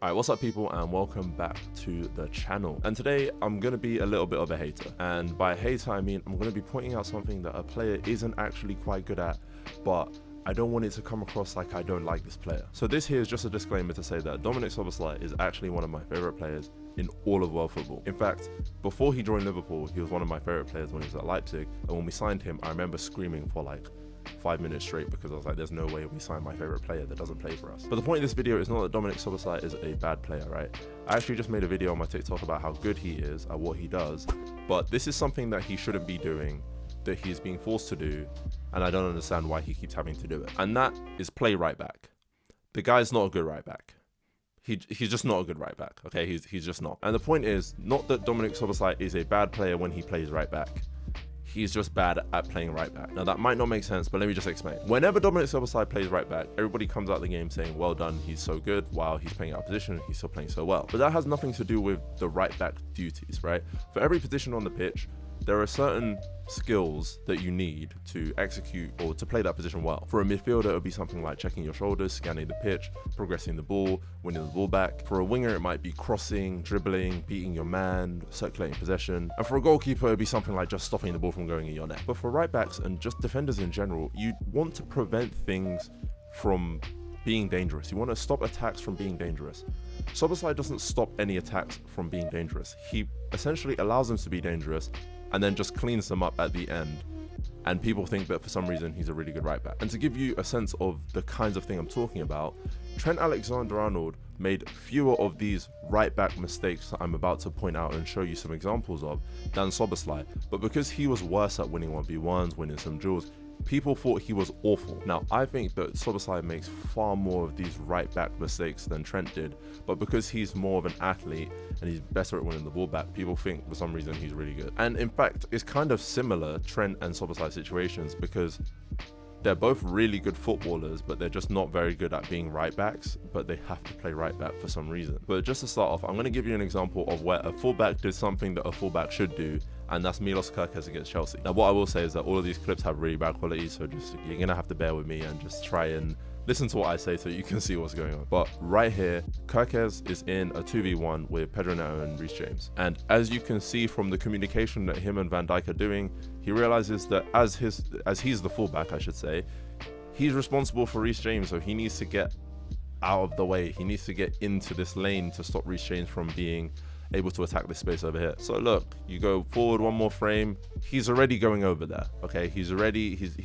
Alright, what's up people, and welcome back to the channel. And today I'm going to be a little bit of a hater, and by hater I mean I'm going to be pointing out something that a player isn't actually quite good at, but I don't want it to come across like I don't like this player. So this here is just a disclaimer to say that Dominik Szoboszlai is actually one of my favorite players in all of world football. In fact, before he joined Liverpool, he was one of my favorite players when he was at Leipzig, and when we signed him I remember screaming for like 5 minutes straight because I was like, there's no way we sign my favorite player that doesn't play for us. But the point of this video is not that Dominik Szoboszlai is a bad player, right? I actually just made a video on my TikTok about how good he is at what he does, but this is something that he shouldn't be doing, that he's being forced to do, and I don't understand why he keeps having to do it. And that is play right back. The guy's not a good right back. He's just not a good right back, okay? He's just not. And the point is not that Dominik Szoboszlai is a bad player when he plays right back. He's just bad at playing right back. Now that might not make sense, but let me just explain. Whenever Dominik Szoboszlai plays right back, everybody comes out of the game saying, well done, he's so good. While he's playing out of position, he's still playing so well. But that has nothing to do with the right back duties, right? For every position on the pitch, there are certain skills that you need to execute or to play that position well. For a midfielder, it would be something like checking your shoulders, scanning the pitch, progressing the ball, winning the ball back. For a winger, it might be crossing, dribbling, beating your man, circulating possession. And for a goalkeeper, it would be something like just stopping the ball from going in your net. But for right backs and just defenders in general, you want to prevent things from being dangerous. You want to stop attacks from being dangerous. Szoboszlai doesn't stop any attacks from being dangerous. He essentially allows them to be dangerous and then just cleans them up at the end. And people think that for some reason he's a really good right back. And to give you a sense of the kinds of thing I'm talking about, Trent Alexander-Arnold made fewer of these right back mistakes that I'm about to point out and show you some examples of than Szoboszlai. But because he was worse at winning 1v1s, winning some duels, people thought he was awful. Now, I think that Szoboszlai makes far more of these right back mistakes than Trent did, but because he's more of an athlete and he's better at winning the ball back, people think for some reason he's really good. And in fact, it's kind of similar, Trent and Szoboszlai situations, because they're both really good footballers, but they're just not very good at being right backs, but they have to play right back for some reason. But just to start off, I'm going to give you an example of where a fullback did something that a fullback should do, and that's Milos Kerkez against Chelsea. Now, what I will say is that all of these clips have really bad quality, so just you're going to have to bear with me and just try and listen to what I say so you can see what's going on. But right here, Kerkez is in a 2v1 with Pedro Neto and Reece James. And as you can see from the communication that him and Van Dijk are doing, he realizes that as he's the fullback, I should say, he's responsible for Reece James, so he needs to get out of the way. He needs to get into this lane to stop Reece James from being able to attack this space over here. So look, you go forward one more frame, he's already going over there, okay? He's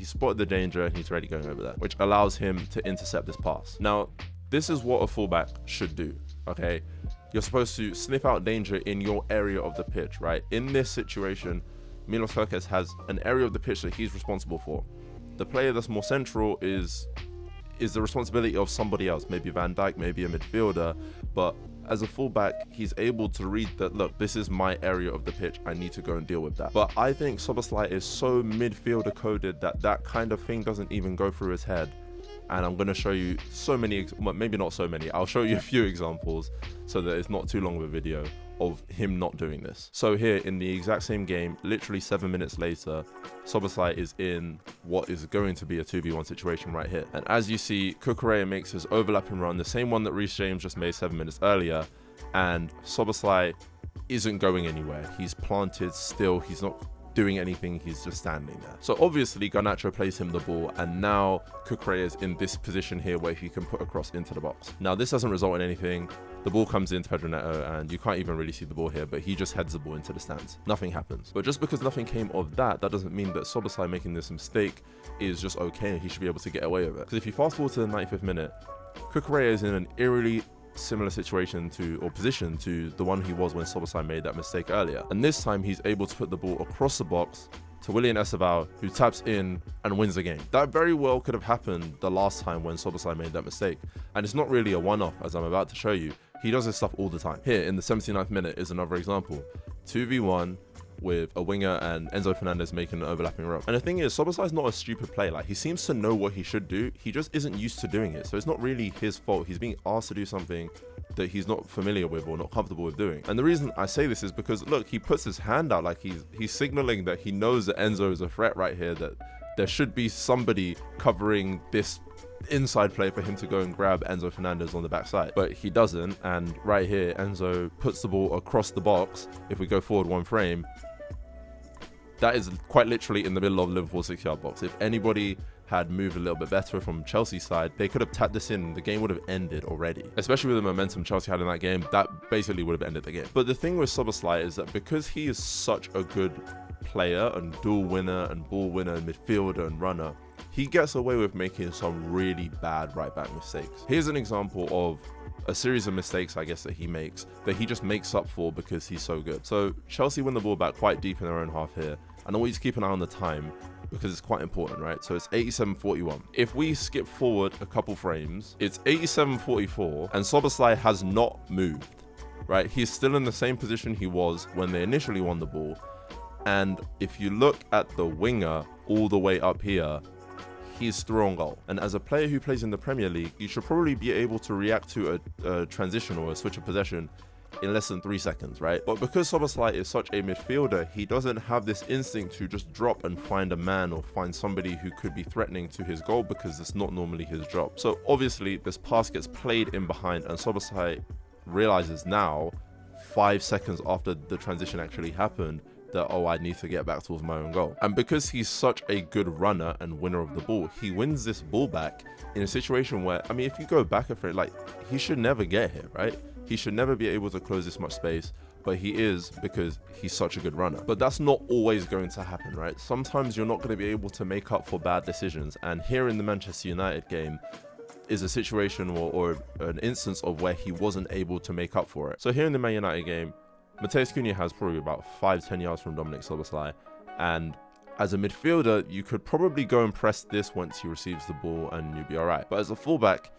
spotted the danger and he's already going over there, which allows him to intercept this pass. Now, this is what a fullback should do, okay? You're supposed to sniff out danger in your area of the pitch, right? In this situation, Milos Kerkez has an area of the pitch that he's responsible for. The player that's more central is the responsibility of somebody else, maybe Van Dijk, maybe a midfielder, but as a fullback, he's able to read that, look, this is my area of the pitch, I need to go and deal with that. But I think Szoboszlai is so midfielder coded that that kind of thing doesn't even go through his head. And I'm going to show you so many, well, maybe not so many, I'll show you a few examples so that it's not too long of a video of him not doing this. So here in the exact same game, literally 7 minutes later, Szoboszlai is in what is going to be a 2v1 situation right here. And as you see, Cucurella makes his overlapping run, the same one that Reece James just made 7 minutes earlier, and Szoboszlai isn't going anywhere. He's planted still, he's not doing anything, he's just standing there. So obviously Garnacho plays him the ball, and now Cucurella is in this position here where he can put a cross into the box. Now this doesn't result in anything. The ball comes into Pedro Neto and you can't even really see the ball here, but he just heads the ball into the stands. Nothing happens. But just because nothing came of that, that doesn't mean that Szoboszlai making this mistake is just okay and he should be able to get away with it. Because if you fast forward to the 95th minute, Cucurella is in an eerily similar situation to, or position to, the one he was when Szoboszlai made that mistake earlier. And this time he's able to put the ball across the box to Willian Esteval, who taps in and wins the game. That very well could have happened the last time when Szoboszlai made that mistake. And it's not really a one-off, as I'm about to show you. He does this stuff all the time. Here in the 79th minute is another example. 2v1 with a winger and Enzo Fernandez making an overlapping run. And the thing is, Szoboszlai's not a stupid player. Like, he seems to know what he should do. He just isn't used to doing it. So it's not really his fault. He's being asked to do something that he's not familiar with or not comfortable with doing. And the reason I say this is because, look, he puts his hand out like he's signaling that he knows that Enzo is a threat right here, that there should be somebody covering this inside play for him to go and grab Enzo Fernandez on the backside, but he doesn't. And right here, Enzo puts the ball across the box. If we go forward one frame, that is quite literally in the middle of Liverpool's 6-yard box. If anybody had moved a little bit better from Chelsea's side, they could have tapped this in. The game would have ended already. Especially with the momentum Chelsea had in that game, that basically would have ended the game. But the thing with Szoboszlai is that because he is such a good player and duel winner and ball winner and midfielder and runner, he gets away with making some really bad right-back mistakes. Here's an example of a series of mistakes, I guess, that he makes, that he just makes up for because he's so good. So Chelsea win the ball back quite deep in their own half here. And I want you to keep an eye on the time because it's quite important, right? So it's 87:41. If we skip forward a couple frames, it's 87:44 and Szoboszlai has not moved, right? He's still in the same position he was when they initially won the ball. And if you look at the winger all the way up here, he's through on goal. And as a player who plays in the Premier League, you should probably be able to react to a transition or a switch of possession in less than 3 seconds, right? But because Szoboszlai is such a midfielder, he doesn't have this instinct to just drop and find a man or find somebody who could be threatening to his goal, because it's not normally his job. So obviously this pass gets played in behind, and Szoboszlai realizes now, 5 seconds after the transition actually happened, that, oh, I need to get back towards my own goal. And because he's such a good runner and winner of the ball, he wins this ball back in a situation where, I mean, if you go back a frame, like, he should never get here, right? He should never be able to close this much space, but he is, because he's such a good runner. But that's not always going to happen, right? Sometimes you're not going to be able to make up for bad decisions. And here in the Manchester United game is a situation or an instance of where he wasn't able to make up for it. So here in the Man United game, Matheus Cunha has probably about 5-10 yards from Dominik Szoboszlai, and as a midfielder, you could probably go and press this once he receives the ball and you'll be alright. But as a fullback,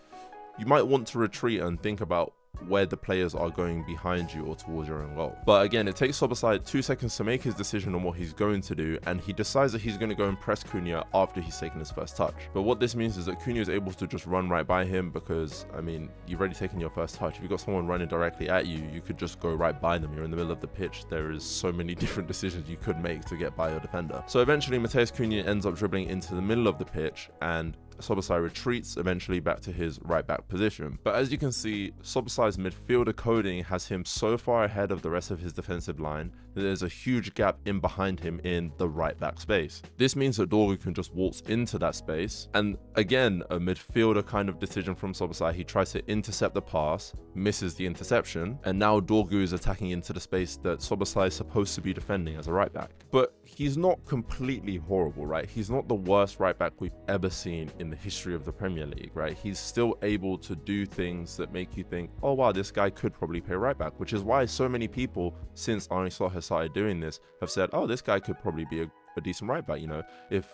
you might want to retreat and think about where the players are going behind you or towards your own goal. But again, it takes Szoboszlai 2 seconds to make his decision on what he's going to do, and he decides that he's going to go and press Cunha after he's taken his first touch. But what this means is that Cunha is able to just run right by him, because, I mean, you've already taken your first touch. If you've got someone running directly at you, you could just go right by them. You're in the middle of the pitch. There is so many different decisions you could make to get by your defender. So eventually, Matheus Cunha ends up dribbling into the middle of the pitch, and Szoboszlai retreats eventually back to his right back position. But as you can see, Szoboszlai's midfielder coding has him so far ahead of the rest of his defensive line that there's a huge gap in behind him in the right back space. This means that Dorgu can just waltz into that space, and again, a midfielder kind of decision from Szoboszlai. He tries to intercept the pass, misses the interception, and now Dorgu is attacking into the space that Szoboszlai is supposed to be defending as a right back. But he's not completely horrible, right? He's not the worst right back we've ever seen in the history of the Premier League, right? He's still able to do things that make you think, oh wow, this guy could probably play right back, which is why so many people, since Arne Slot has started doing this, have said, oh, this guy could probably be a decent right back. You know, if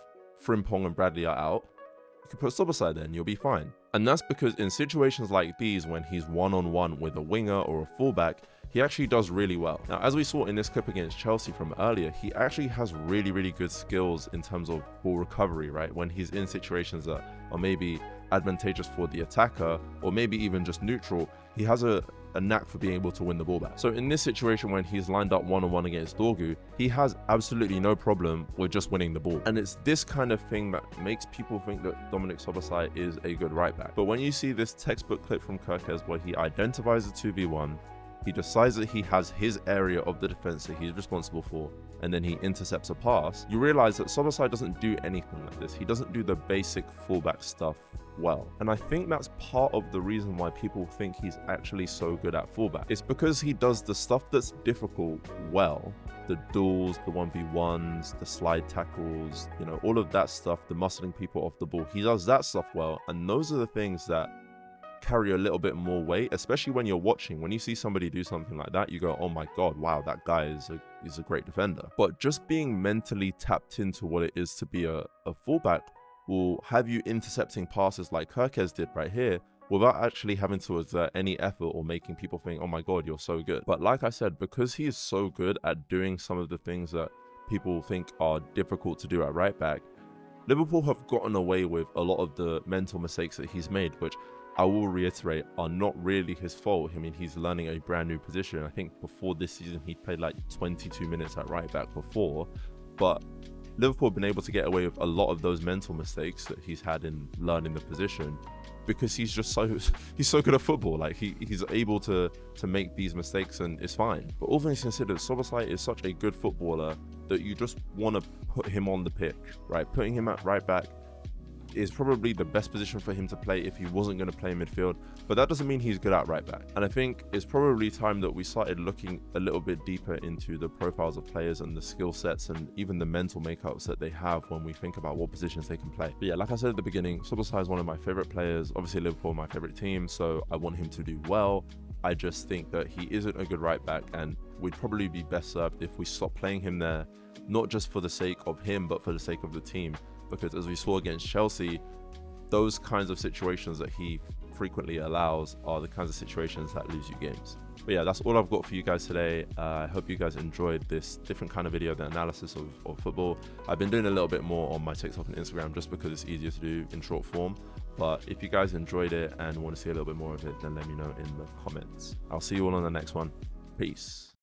Frimpong and Bradley are out, you could put Szoboszlai there and you'll be fine. And that's because in situations like these, when he's one-on-one with a winger or a fullback, he actually does really well. Now, as we saw in this clip against Chelsea from earlier, he actually has really, really good skills in terms of ball recovery, right? When he's in situations that are maybe advantageous for the attacker, or maybe even just neutral, he has a knack for being able to win the ball back. So in this situation, when he's lined up one-on-one against Dorgu, he has absolutely no problem with just winning the ball. And it's this kind of thing that makes people think that Dominik Szoboszlai is a good right back. But when you see this textbook clip from Kerkez where he identifies the 2v1, he decides that he has his area of the defense that he's responsible for, and then he intercepts a pass, you realize that Szoboszlai doesn't do anything like this. He doesn't do the basic fullback stuff well. And I think that's part of the reason why people think he's actually so good at fullback. It's because he does the stuff that's difficult well. The duels, the 1v1s, the slide tackles, you know, all of that stuff, the muscling people off the ball. He does that stuff well, and those are the things that carry a little bit more weight, especially when you're watching. When you see somebody do something like that, you go, oh my god, wow, that guy is a great defender. But just being mentally tapped into what it is to be a fullback will have you intercepting passes like Kerkez did right here without actually having to exert any effort or making people think, oh my god, you're so good. But like I said, because he is so good at doing some of the things that people think are difficult to do at right back, Liverpool have gotten away with a lot of the mental mistakes that he's made, which I will reiterate are not really his fault. I mean, he's learning a brand new position. I think before this season, he played like 22 minutes at right back before, but Liverpool have been able to get away with a lot of those mental mistakes that he's had in learning the position because he's just so good at football. Like he's able to make these mistakes and it's fine. But all things considered, Szoboszlai is such a good footballer that you just want to put him on the pitch, right? Putting him at right back is probably the best position for him to play if he wasn't going to play midfield, but that doesn't mean he's good at right back. And I think it's probably time that we started looking a little bit deeper into the profiles of players and the skill sets and even the mental makeups that they have when we think about what positions they can play. But yeah, like I said at the beginning, Szoboszlai is one of my favorite players. Obviously Liverpool, my favorite team, so I want him to do well. I just think that he isn't a good right back, and we'd probably be best served if we stop playing him there, not just for the sake of him, but for the sake of the team. Because as we saw against Chelsea, those kinds of situations that he frequently allows are the kinds of situations that lose you games. But yeah, that's all I've got for you guys today. I hope you guys enjoyed this different kind of video, the analysis of football. I've been doing a little bit more on my TikTok and Instagram just because it's easier to do in short form. But if you guys enjoyed it and want to see a little bit more of it, then let me know in the comments. I'll see you all on the next one. Peace.